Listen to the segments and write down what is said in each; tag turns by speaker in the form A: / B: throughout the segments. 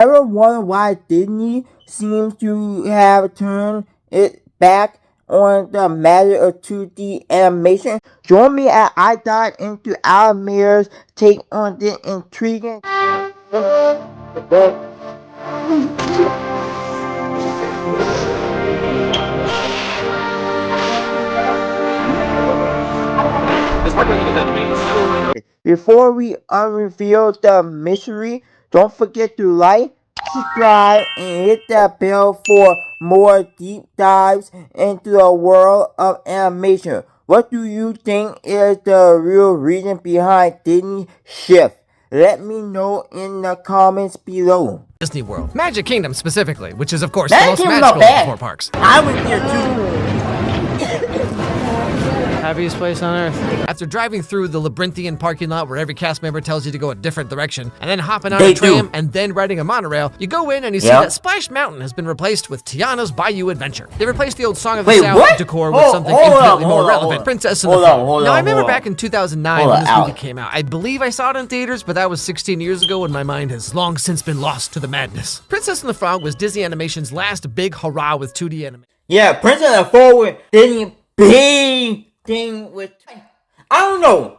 A: Ever wonder why Disney seems to have turned it back on the matter of 2D animation? Join me as I dive into Alex Meyers' take on this intriguing. Before we unreveal the mystery, don't forget to like, subscribe, and hit that bell for more deep dives into the world of animation. What do you think is the real reason behind Disney's shift? Let me know in the comments below.
B: Disney World. Magic Kingdom specifically, which is of course the
A: Magic
B: most
A: Kingdom's
B: magical
A: not
B: of
A: bad.
B: the 4 parks.
A: I went there too.
C: Happiest place on earth.
B: After driving through the labyrinthian parking lot where every cast member tells you to go a different direction, and then hopping on
A: They
B: a tram
A: do.
B: and then riding a monorail, you go in and you see that Splash Mountain has been replaced with Tiana's Bayou Adventure. They replaced the old Song of the South
A: what?
B: decor with something infinitely more relevant, Princess and the Frog. Now I remember back in 2009 when this movie came out. I believe I saw it in theaters, but that was 16 years ago and my mind has long since been lost to the madness. Princess and the Frog was Disney Animation's last big hurrah with 2D animation.
A: Yeah, Princess and the Frog was Disney big thing with. I don't know,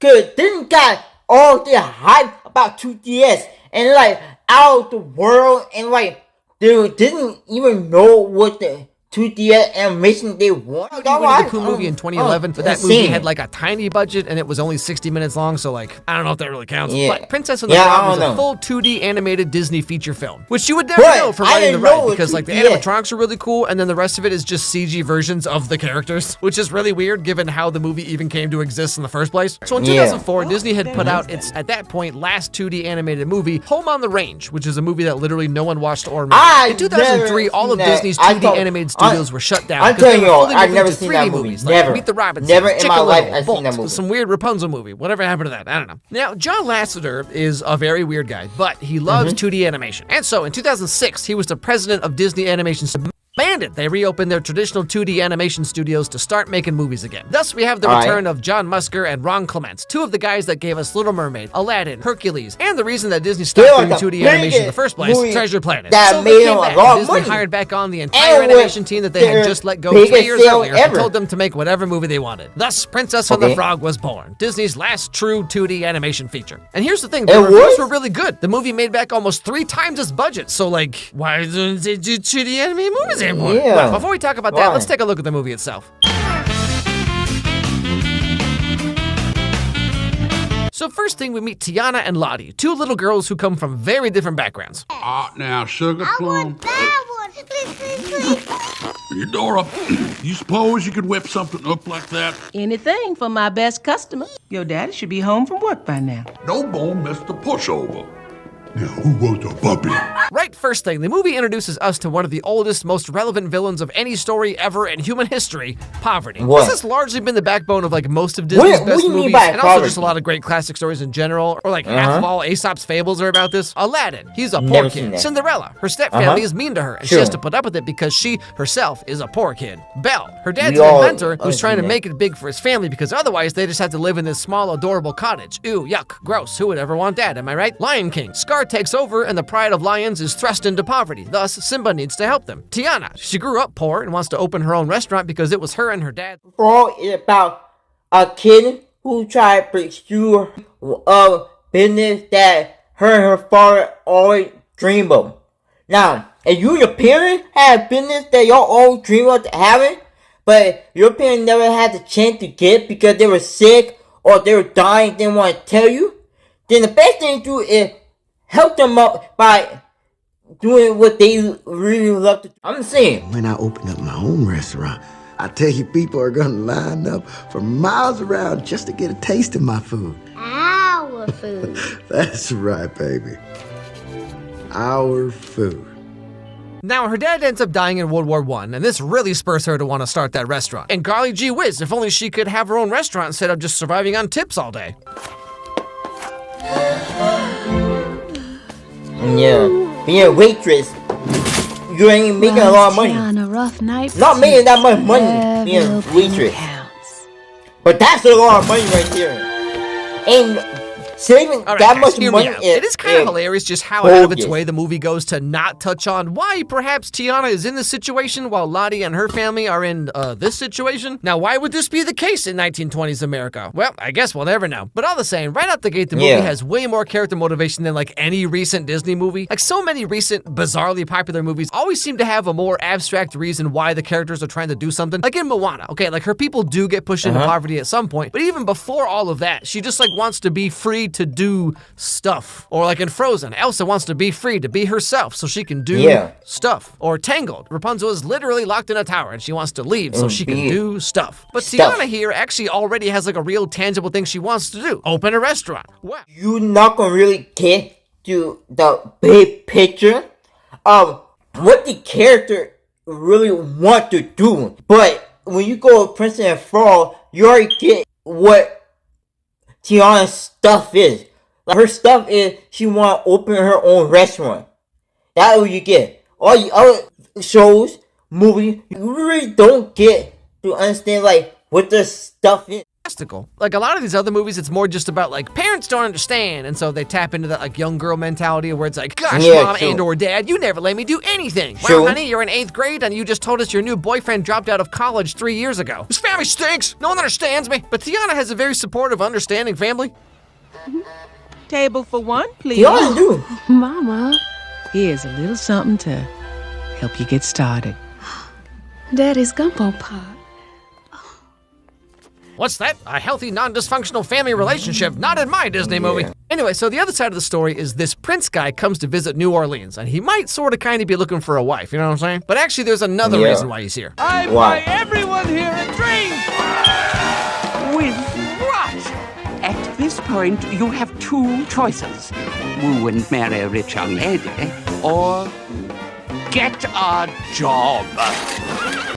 A: cause Disney got all the hype about 2DS and like out of the world, and like they didn't even know what the 2DS animation they want.
B: You went to the Pooh movie in 2011, but that movie had like a tiny budget and it was only 60 minutes long, so like, I don't know if that really counts.
A: Yeah.
B: But Princess and the Frog was a full 2D animated Disney feature film, which you would never know from riding the ride, because like the animatronics are really cool, and then the rest of it is just CG versions of the characters, which is really weird given how the movie even came to exist in the first place. So in 2004, Disney had put out its, at that point, last 2D animated movie, Home on the Range, which is a movie that literally no one watched or made. In 2003, all of Disney's 2D animated studios were shut down.
A: I'm telling you, I've never seen that movie. Never.
B: Like Meet the Robinsons,
A: Never in
B: Chicken
A: my life
B: Little,
A: I've
B: Bolt,
A: seen that movie.
B: some weird Rapunzel movie. Whatever happened to that? I don't know. Now, John Lasseter is a very weird guy, but he loves 2D animation. And so in 2006, he was the president of Disney Animation. Bandit. They reopened their traditional 2D animation studios to start making movies again. Thus, we have the return of John Musker and Ron Clements, two of the guys that gave us Little Mermaid, Aladdin, Hercules, and the reason that Disney stopped doing 2D animation in the first place, Treasure Planet. So they came back. Disney hired back on the entire animation team that they had just let go 3 years earlier and told them to make whatever movie they wanted. Thus, Princess and the Frog was born, Disney's last true 2D animation feature. And here's the thing, the reviews were really good. The movie made back almost 3 times its budget, so like, why don't they do 2D animated movies anymore? Well, before we talk about that, let's take a look at the movie itself. So first thing, we meet Tiana and Lottie, 2 little girls who come from very different backgrounds.
D: Now, Sugar Plum.
E: I want that one. Please, please, please.
D: Eudora, you suppose you could whip something up like that?
F: Anything for my best customer. Your daddy should be home from work by now.
D: No more Mr. Pushover. Now, who wants a puppy?
B: Right, first thing, the movie introduces us to one of the oldest, most relevant villains of any story ever in human history, poverty. This has largely been the backbone of like most of Disney's best movies, and also just a lot of great classic stories in general, or like half of all Aesop's fables are about this. Aladdin, he's a poor kid. Cinderella, her stepfamily is mean to her, and she has to put up with it because she herself is a poor kid. Belle, her dad's an inventor who's trying to make it big for his family because otherwise they just have to live in this small, adorable cottage. Ew, yuck, gross, who would ever want that, am I right? Lion King, Scar takes over and the pride of lions is thrust into poverty. Thus, Simba needs to help them. Tiana, she grew up poor and wants to open her own restaurant because it was her and her dad.
A: All is about a kid who tried to pursue a business that her and her father always dreamed of. Now, if you and your parents have a business that y'all always dream of having, but your parents never had the chance to get because they were sick or they were dying, didn't want to tell you, then the best thing to do is help them up by doing what they really love to do. I'm saying.
G: When I open up my own restaurant, I tell you, people are gonna line up for miles around just to get a taste of my food.
E: Our food.
G: That's right, baby. Our food.
B: Now, her dad ends up dying in World War I, and this really spurs her to want to start that restaurant. And golly gee whiz, if only she could have her own restaurant instead of just surviving on tips all day.
A: Yeah, being a waitress, you ain't making a lot of money. Not making that much money being a waitress. But that's a lot of money right there. And saving
B: All right,
A: that
B: guys,
A: much
B: hear me
A: money
B: out. It is kind of hilarious just how out of its way the movie goes to not touch on why perhaps Tiana is in this situation while Lottie and her family are in this situation. Now, why would this be the case in 1920s America? Well, I guess we'll never know. But all the same, right out the gate, the movie has way more character motivation than like any recent Disney movie. Like so many recent, bizarrely popular movies always seem to have a more abstract reason why the characters are trying to do something. Like in Moana, okay, like her people do get pushed into poverty at some point, but even before all of that, she just like wants to be free to do stuff. Or like in Frozen, Elsa wants to be free to be herself so she can do stuff. Or Tangled, Rapunzel is literally locked in a tower and she wants to leave so she can do stuff. But Tiana here actually already has like a real tangible thing she wants to do. Open a restaurant. Wow.
A: You're not gonna really get to the big picture of what the character really want to do. But when you go with Princess and Frog, you already get what Tiana's stuff is. Like her stuff is she want to open her own restaurant. That's what you get. All the other shows, movies, you really don't get to understand like what the stuff is.
B: Like a lot of these other movies, it's more just about like parents don't understand, and so they tap into that like young girl mentality where it's like, gosh, mom and or dad, you never let me do anything. Well, honey, you're in 8th grade and you just told us your new boyfriend dropped out of college 3 years ago. This family stinks. No one understands me. But Tiana has a very supportive, understanding family.
F: Table for one, please.
A: Tiana do.
F: Mama, here's a little something to help you get started.
C: Daddy's gumbo pot.
B: What's that? A healthy, non-dysfunctional family relationship? Not in my Disney movie. Anyway, so the other side of the story is this prince guy comes to visit New Orleans, and he might sort of kind of be looking for a wife, you know what I'm saying? But actually, there's another reason why he's here.
H: I buy everyone here a drink!
I: With what? At this point, you have two choices. Woo and marry a rich young lady, or get a job.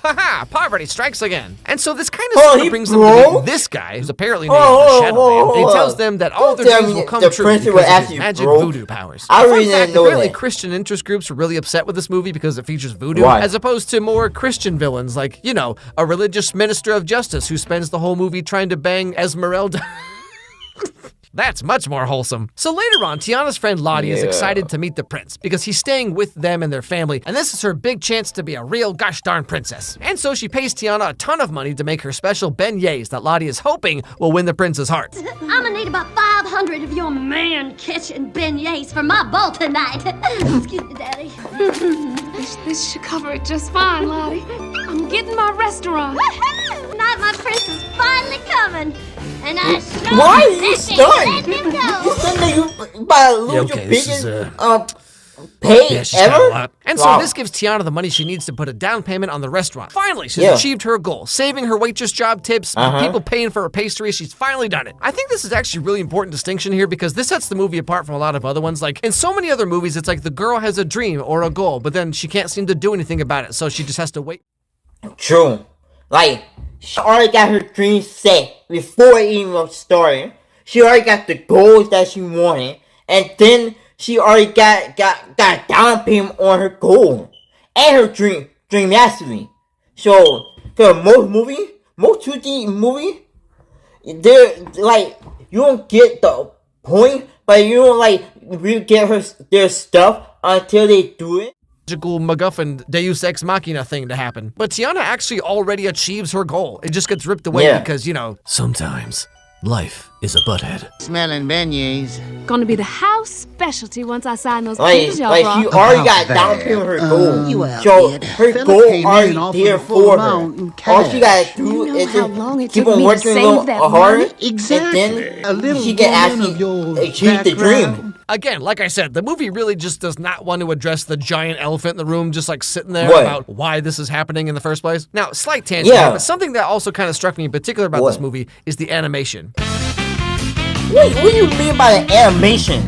B: Haha, poverty strikes again. And so this kind of sort of brings them to meet this guy, who's apparently named the Shadow Man, and he tells them that all their dreams will come true because of his magic voodoo powers. Fun fact, apparently Christian interest groups were really upset with this movie because it features voodoo, as opposed to more Christian villains like, you know, a religious minister of justice who spends the whole movie trying to bang Esmeralda. That's much more wholesome. So later on, Tiana's friend Lottie is excited to meet the prince because he's staying with them and their family, and this is her big chance to be a real gosh darn princess. And so she pays Tiana a ton of money to make her special beignets that Lottie is hoping will win the prince's heart.
E: I'm gonna need about 500 of your man kitchen beignets for my ball tonight. Excuse me, Daddy.
C: This should cover it just fine, Lottie. I'm getting my restaurant.
E: Woohoo! Tonight my prince is finally coming. And I sure
A: Why are you stunned?
E: let him go.
A: You stunned that you about to lose your biggest pay
B: Yeah, she's
A: ever?
B: got a lot. And so this gives Tiana the money she needs to put a down payment on the restaurant. Finally, she's achieved her goal. Saving her waitress job tips, people paying for her pastries, she's finally done it. I think this is actually a really important distinction here because this sets the movie apart from a lot of other ones. Like, in so many other movies, it's like the girl has a dream or a goal, but then she can't seem to do anything about it, so she just has to wait.
A: True. Like, she already got her dreams set before it even started. She already got the goals that she wanted, and then she already got a down payment on her goal and her dream actually. So for most 2D movie, they're like you don't get the point, but you don't like really get their stuff until they do it.
B: Magical MacGuffin Deus Ex Machina thing to happen. But Tiana actually already achieves her goal. It just gets ripped away because, you know, sometimes life is a butthead.
J: Smelling beignets.
C: Gonna be the house specialty once I sign those
A: Like
C: papers y'all
A: she
C: brought.
A: already got down payment her goal. So her
J: Philip
A: goal
J: came in
A: already
J: offering
A: there
J: a full
A: for her.
J: amount in
A: All she
J: cash.
A: gotta do
C: You know
A: is
C: how long it
A: just keep
C: took
A: on
C: me to
A: working a
C: save
A: little
C: that
A: harder,
C: money?
J: Exactly.
A: and
J: A
A: then
J: little
A: she can
J: woman of your
A: actually achieve the
J: background.
A: dream.
B: Again, like I said, the movie really just does not want to address the giant elephant in the room just like sitting there about why this is happening in the first place. Now, slight tangent here, but something that also kind of struck me in particular about this movie is the animation.
A: What do you mean by the animation?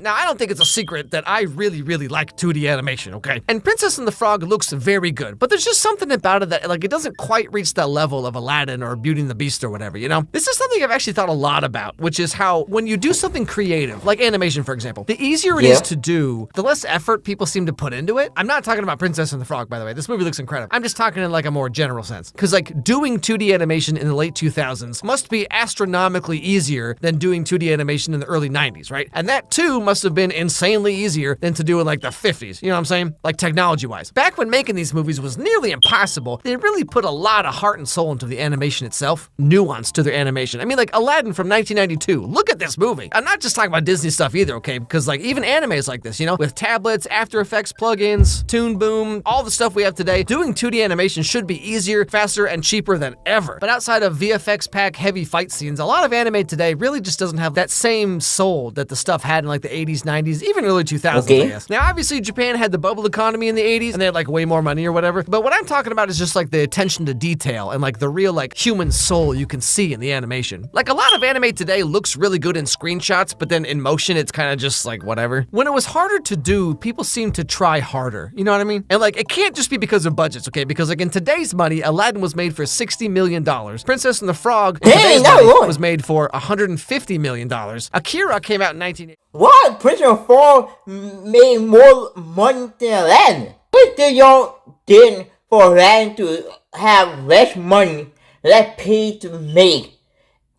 B: Now, I don't think it's a secret that I really, really like 2D animation, okay? And Princess and the Frog looks very good, but there's just something about it that, like, it doesn't quite reach that level of Aladdin or Beauty and the Beast or whatever, you know? This is something I've actually thought a lot about, which is how when you do something creative, like animation, for example, the easier it is to do, the less effort people seem to put into it. I'm not talking about Princess and the Frog, by the way. This movie looks incredible. I'm just talking in like a more general sense. Because like doing 2D animation in the late 2000s must be astronomically easier than doing 2D animation in the early 90s, right? And that too must have been insanely easier than to do in like the 50s. You know what I'm saying? Like technology-wise. Back when making these movies was nearly impossible, they really put a lot of heart and soul into the animation itself, nuance to their animation. I mean, like Aladdin from 1992. Look at this movie. I'm not just talking about Disney stuff either, okay? Because like even anime is like this, you know? With tablets, After Effects plugins, Toon Boom, all the stuff we have today, doing 2D animation should be easier, faster, and cheaper than ever. But outside of VFX pack heavy fight scenes, a lot of anime today really just doesn't have that same soul that the stuff had in like the 80s, 90s, even early 2000s, I guess. Now, obviously, Japan had the bubble economy in the 80s, and they had like way more money or whatever. But what I'm talking about is just like the attention to detail and like the real like human soul you can see in the animation. Like a lot of anime today looks really good in screenshots, but then in motion, it's kind of just like whatever. When it was harder to do, people seemed to try harder. You know what I mean? And like, it can't just be because of budgets, okay? Because like in today's money, Aladdin was made for $60 million. Princess and the Frog was made for $150 million. Akira came out in 1980.
A: What? Princess and the Frog made more money than Aladdin. What did y'all did for Aladdin to have less money, less paid to make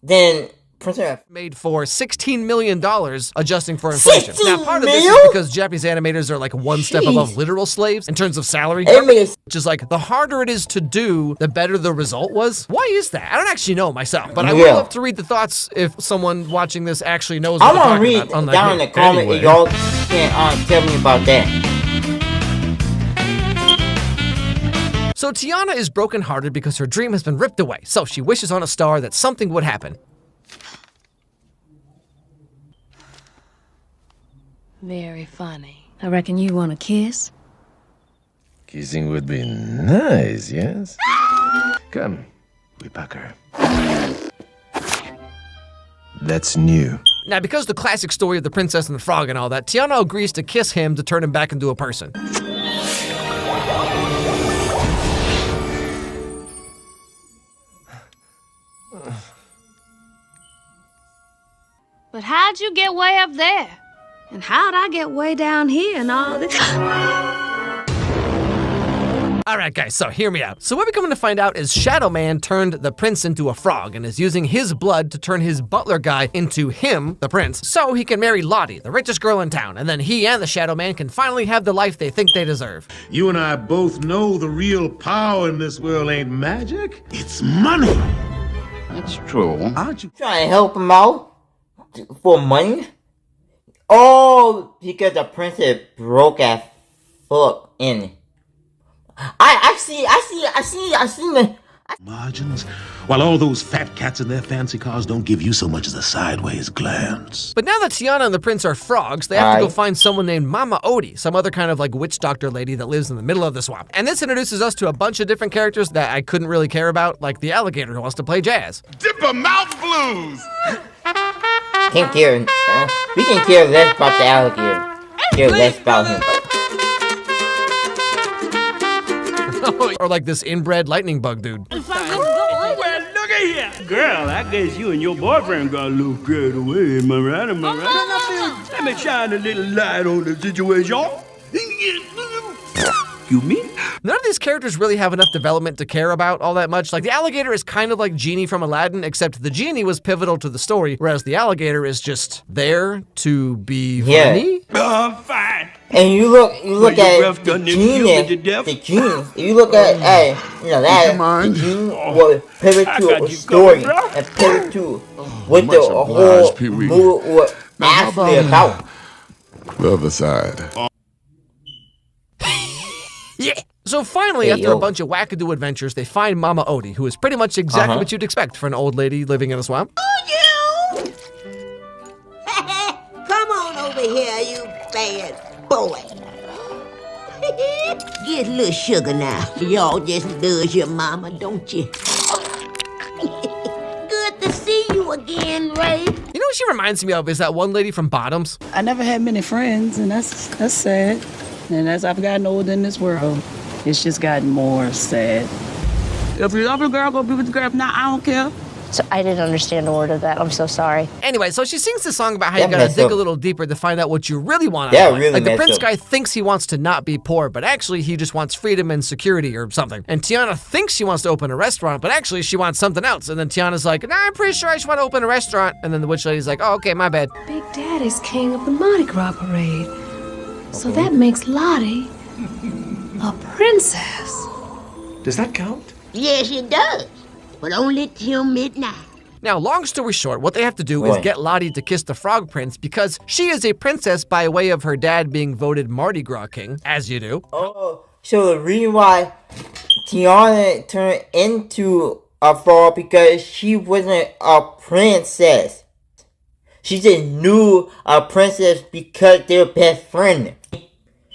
A: than Princess
B: made for $16 million, adjusting for inflation. Now, part of this is because Japanese animators are like one step above literal slaves in terms of salary. Which is like, the harder it is to do, the better the result was. Why is that? I don't actually know myself, but I would love to read the thoughts if someone watching this actually knows what
A: I'm
B: they're
A: gonna
B: talking
A: read down in the comment if y'all can tell me about that.
B: So Tiana is brokenhearted because her dream has been ripped away, so she wishes on a star that something would happen.
C: Very funny. I reckon you want a kiss?
J: Kissing would be nice, yes? Come, we pack her. That's new.
B: Now, because the classic story of the Princess and the Frog and all that, Tiana agrees to kiss him to turn him back into a person.
C: But how'd you get way up there? And how'd I get way down here and all this?
B: Alright guys, so hear me out. So what we're coming to find out is Shadow Man turned the prince into a frog and is using his blood to turn his butler guy into him, the prince, so he can marry Lottie, the richest girl in town, and then he and the Shadow Man can finally have the life they think they deserve.
K: You and I both know the real power in this world ain't magic, it's money.
I: That's true.
K: Aren't you
A: trying to help him out for money? Oh, because the princess broke as fuck in. I see the
K: margins, while all those fat cats in their fancy cars don't give you so much as a sideways glance.
B: But now that Tiana and the prince are frogs, they have to go find someone named Mama Odie, some other kind of like witch doctor lady that lives in the middle of the swamp. And this introduces us to a bunch of different characters that I couldn't really care about, like the alligator who wants to play jazz.
D: Dipper Mouth Blues!
A: Can't care. We can care less about the alligator. Care less about him.
B: Or like this inbred lightning bug dude.
H: Well, look at here. Girl, I guess you and your boyfriend got a little carried away. Am I right? Am I right? Let me shine a little light on the situation. You mean?
B: None of these characters really have enough development to care about all that much. Like, the alligator is kind of like Genie from Aladdin, except the genie was pivotal to the story, whereas the alligator is just there to be funny.
H: Fine.
A: And you look at the genie. You look at, the genie will pivot to a story and pivot to what the whole movie was actually about.
D: The other side.
B: Yeah. So finally, after a bunch of wackadoo adventures, they find Mama Odie, who is pretty much exactly what you'd expect for an old lady living in a swamp.
L: Oh, you! Come on over here, you bad boy. Get a little sugar now. Y'all just does your mama, don't you? Good to see you again, Ray.
B: You know who she reminds me of is that one lady from Bottoms.
F: I never had many friends, and that's sad. And as I've gotten older in this world, it's just gotten more sad. If you love a girl, go be with the girl. If not, I don't care.
M: So I didn't understand a word of that. I'm so sorry.
B: Anyway, so she sings this song about how you gotta dig a little deeper to find out what you really want.
A: Really
B: like the prince guy thinks he wants to not be poor, but actually he just wants freedom and security or something. And Tiana thinks she wants to open a restaurant, but actually she wants something else. And then Tiana's like, nah, I'm pretty sure I just want to open a restaurant. And then the witch lady's like, oh, okay, my bad.
C: Big Daddy's king of the Mardi Gras parade. So that makes Lottie a princess.
J: Does that count?
L: Yes, it does. But only till midnight.
B: Now, long story short, what they have to do is get Lottie to kiss the Frog Prince because she is a princess by way of her dad being voted Mardi Gras king, as you do.
A: Oh, so the reason why Tiana turned into a frog because she wasn't a princess. She just knew a princess because they were best friends.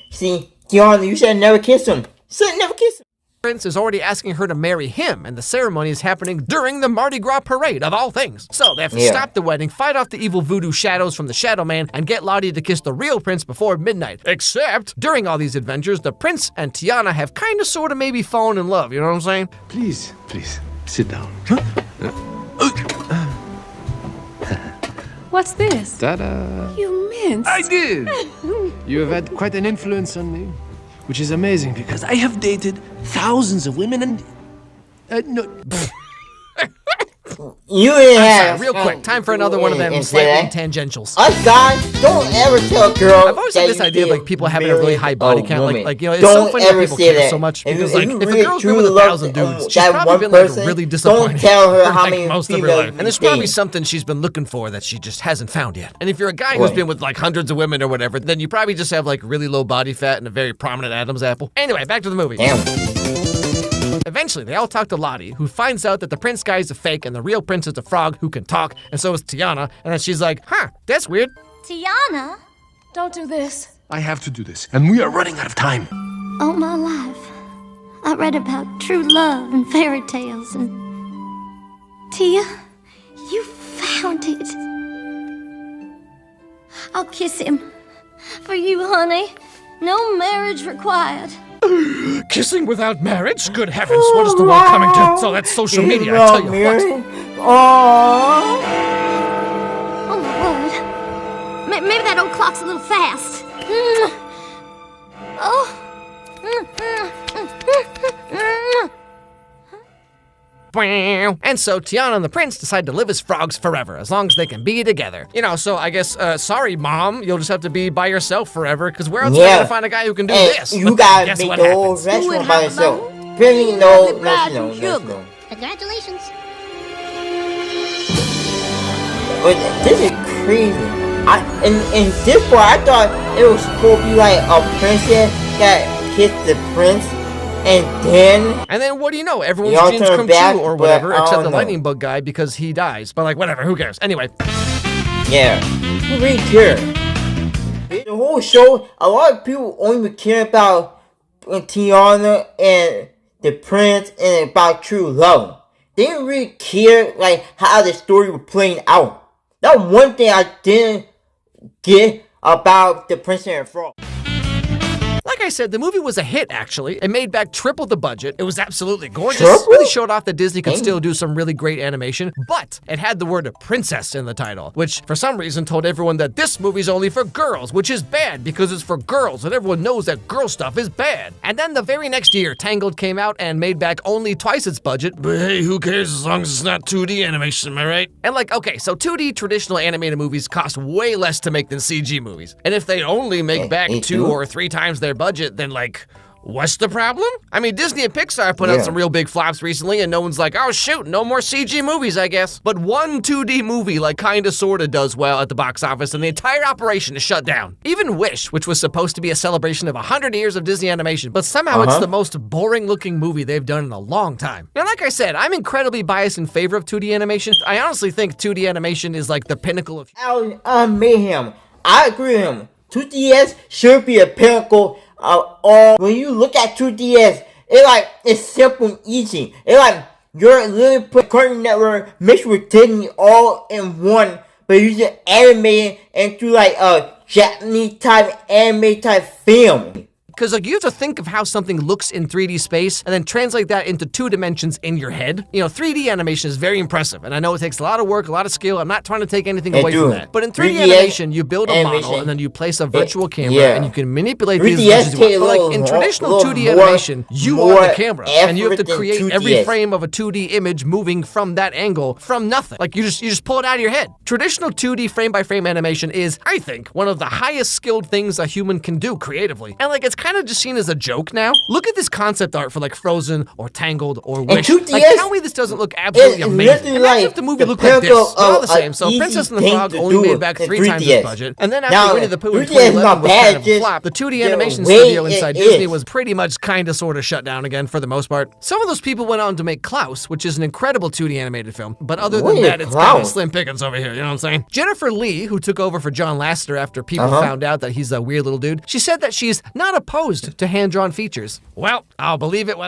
A: See, Tiana, you should never kiss him. You should never kiss him.
B: Prince is already asking her to marry him, and the ceremony is happening during the Mardi Gras parade, of all things. So they have to stop the wedding, fight off the evil voodoo shadows from the Shadow Man, and get Lottie to kiss the real prince before midnight. Except, during all these adventures, the prince and Tiana have kind of, sort of, maybe fallen in love, you know what I'm saying?
J: Please, sit down.
C: What's this?
J: Ta-da!
C: You minced.
J: I did! You have had quite an influence on me, which is amazing because I have dated thousands of women and... no...
A: You didn't have...
B: Real quick, time for another one of them slightly tangentials.
A: Us guys, don't ever tell a girl.
B: I've always had this idea of like people having a really high body count. Like you know, it's
A: don't
B: so funny that people care
A: that.
B: so much because
A: if
B: like if a girl's been with 1,000 dudes, she's
A: that
B: probably been
A: person,
B: like really disappointed.
A: Don't tell her
B: for,
A: how
B: like,
A: many
B: most of her life. And there's probably something she's been looking for that she just hasn't found yet. And if you're a guy who's been with like hundreds of women or whatever, then you probably just have like really low body fat and a very prominent Adam's apple. Anyway, back to the movie. Eventually, they all talk to Lottie, who finds out that the prince guy is a fake and the real prince is a frog who can talk, and so is Tiana. And then she's like, huh, that's weird.
E: Tiana?
C: Don't do this.
J: I have to do this, and we are running out of time.
E: All my life, I read about true love and fairy tales, and Tia, you found it. I'll kiss him. For you, honey. No marriage required.
B: Kissing without marriage? Good heavens, what is the world coming to? So that's social media, I tell you what.
E: Oh my word. Maybe that old clock's a little fast. Oh.
B: And so Tiana and the prince decide to live as frogs forever, as long as they can be together. You know, so I guess, sorry, Mom, you'll just have to be by yourself forever, because where else are you gonna find a guy who can do this?
A: You gotta make the whole restaurant by yourself. Really, no.
E: Congratulations.
A: But this is crazy. In this part, I thought it was supposed to be like a princess that kissed the prince. And then
B: what do you know? Everyone's dreams come true or whatever, except the lightning bug guy because he dies. But like, whatever, who cares? Anyway.
A: Yeah. Who really cares? The whole show, a lot of people only care about Tiana and the prince and about true love. They didn't really care like how the story was playing out. That was one thing I didn't get about the Prince and the Frog.
B: Like I said, the movie was a hit, actually. It made back triple the budget. It was absolutely gorgeous. Really showed off that Disney could still do some really great animation, but it had the word princess in the title, which for some reason told everyone that this movie's only for girls, which is bad because it's for girls and everyone knows that girl stuff is bad. And then the very next year, Tangled came out and made back only twice its budget, but hey, who cares as long as it's not 2D animation, am I right? And like, okay, so 2D traditional animated movies cost way less to make than CG movies. And if they only make back 2 or 3 times their budget, then like, what's the problem? I mean, Disney and Pixar put out some real big flops recently, and no one's like, oh shoot, no more CG movies, I guess. But one 2D movie, like, kinda sorta does well at the box office, and the entire operation is shut down. Even Wish, which was supposed to be a celebration of 100 years of Disney animation, but somehow it's the most boring-looking movie they've done in a long time. Now, like I said, I'm incredibly biased in favor of 2D animation. I honestly think 2D animation is like the pinnacle of
A: Mayhem. I agree with him. 2DS should be a pinnacle of all. When you look at 2DS, it's simple and easy. It's like you're literally putting Cartoon Network mixed with Disney all in one but you just animate it into like a Japanese type anime type film.
B: Because like you have to think of how something looks in 3D space and then translate that into 2 dimensions in your head. You know, 3D animation is very impressive, and I know it takes a lot of work, a lot of skill. I'm not trying to take anything away from that. But in 3D animation, you build a model and then you place a virtual camera and you can manipulate these as much as you want. But like in traditional 2D animation, you are the camera, and you have to create every frame of a 2D image moving from that angle from nothing. Like you just pull it out of your head. Traditional 2D frame by frame animation is, I think, one of the highest skilled things a human can do creatively. And like it's kind of just seen as a joke now. Look at this concept art for like Frozen or Tangled or Wish. Like tell me this doesn't look absolutely amazing. Imagine if the movie looked like this. It's all the same. So Princess and the Frog only made back 3 times its budget. And then after Winnie the Pooh in 2011 was kind of a flop, the 2D animation studio inside Disney was pretty much kind of sort of shut down again for the most part. Some of those people went on to make Klaus, which is an incredible 2D animated film. But other than that, it's kind of slim pickings over here. You know what I'm saying? Jennifer Lee, who took over for John Lasseter after people found out that he's a weird little dude, she said that she's not opposed to hand-drawn features. Well, I'll believe it when